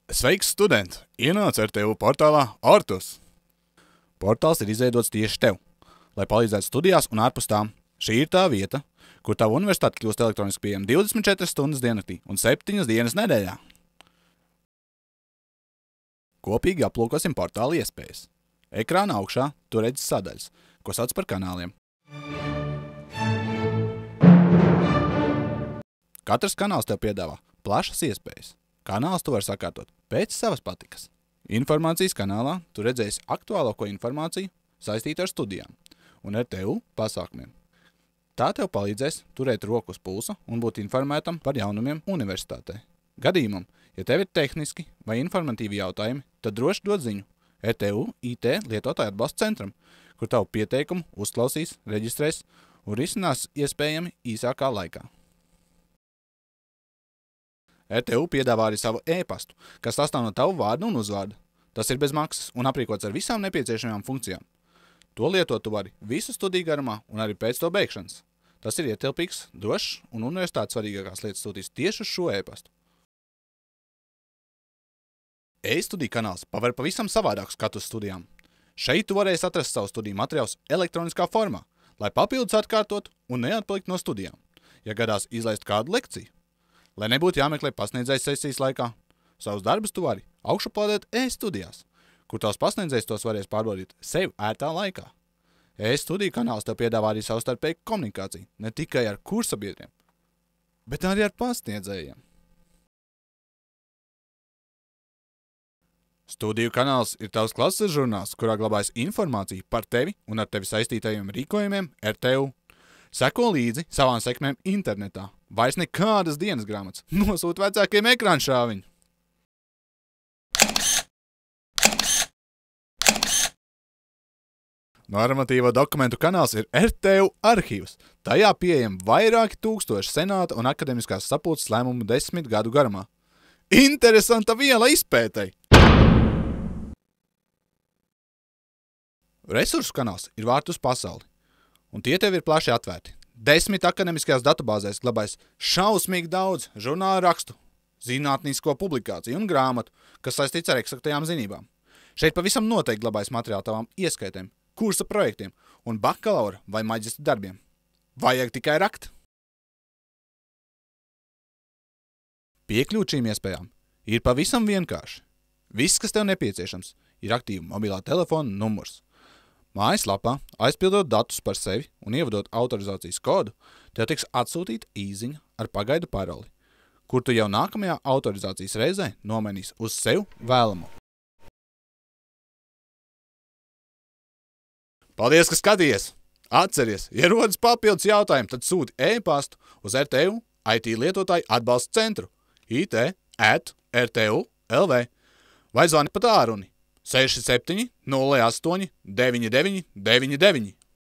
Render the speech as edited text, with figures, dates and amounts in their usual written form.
Sveiks, studenti! Ienāc RTU portālā Ortus. Portāls ir izveidots tieši tev, lai palīdzētu studijās un ārpus tām. Šī ir tā vieta, kur tava universitāte kļūst elektroniski pieejama 24 stundas diennaktī un 7 dienas nedēļā. Kopīgi aplūkosim portāla iespējas. Ekrāna augšā tu redzi sadaļas, ko sauc par kanāliem. Katrs kanāls tev piedāvā plašas iespējas. Kanāls tu vari sakārtot pēc savas patikas. Informācijas kanālā tu redzēsi aktuālāko informāciju saistītu ar studijām un RTU pasākumiem. Tā tev palīdzēs turēt roku uz pulsa un būt informētam par jaunumiem universitātē. Gadījumam, ja tev ir tehniski vai informatīvi jautājumi, tad droši dod ziņu RTU IT lietotāju atbalsta centram, kur tavu pieteikumu uzklausīs, reģistrēs un risinās iespējami īsākā laikā. RTU piedāvā arī savu e-pastu, kas sastāv no tavu vārdu un uzvārdu. Tas ir bez maksas un aprīkots ar visām nepieciešamajām funkcijām. To lietot tu vari visu studiju garumā un arī pēc to beigšanas. Tas ir ietilpīgs, drošs un universitātes svarīgākās lietas sūtīs tieši uz šo e-pastu. E-studiju kanāls paver pavisam savādāku skatu uz studijām. Šeit tu varēsi atrast savu studiju materiālus elektroniskā formā, lai papildus atkārtotu un neatpalikt no studijām, ja gadās izlaist kādu lekciju. Lai nebūtu jāmeklē pasniedzējs sesijas laikā, savus darbus tu vari augšuplādēt e-studijās, kur tavs pasniedzējs tos varēs pārbaudīt sev ērtā laikā. E-studiju kanāls tev piedāvā arī savstarpēju komunikāciju, ne tikai ar kursabiedriem, bet arī ar pasniedzējiem. Studiju kanāls ir tavs klases žurnāls, kurā glabājas informācija par tevi un ar tevi saistītajiem rīkojumiem RTU. Seko līdzi savām sekmēm internetā. Vairs nekādas dienas grāmatas. Nosūt vecākiem ekrānšāviņu. Normatīvo dokumentu kanāls ir RTU arhīvs. Tajā pieejami vairāki tūkstoši senāta un akademiskās sapulces lēmumu 10 gadu garumā. Interesanta viela izpētei! Resursu kanāls ir vārti uz pasauli, un tie tev ir plaši atvērti. 10 akademiskajās datubāzēs glabājas šausmīgi daudz žurnālu rakstu, zinātnisko publikāciju un grāmatu, kas saistīts ar eksaktajām zinībām. Šeit pavisam noteikti glabājas materiāli tavām ieskaitēm, kursa projektiem un bakalaura vai maģistra darbiem. Vajag tikai rakt. Piekļūt šīm iespējām ir pavisam vienkārši. Viss, kas tev nepieciešams, ir aktīva mobilā telefona numurs. Mājaslapā, aizpildot datus par sevi un ievadot autorizācijas kodu, tev tiks atsūtīta īziņa ar pagaidu paroli, kur tu jau nākamajā autorizācijas reizē nomainīs uz sev vēlamo. Paldies, ka skatījies! Atceries, ja rodas papildus jautājumi, tad sūti e-pastu uz RTU IT lietotāju atbalsta centru it@rtu.lv vai zvani pa tālruni 67 08 99 99.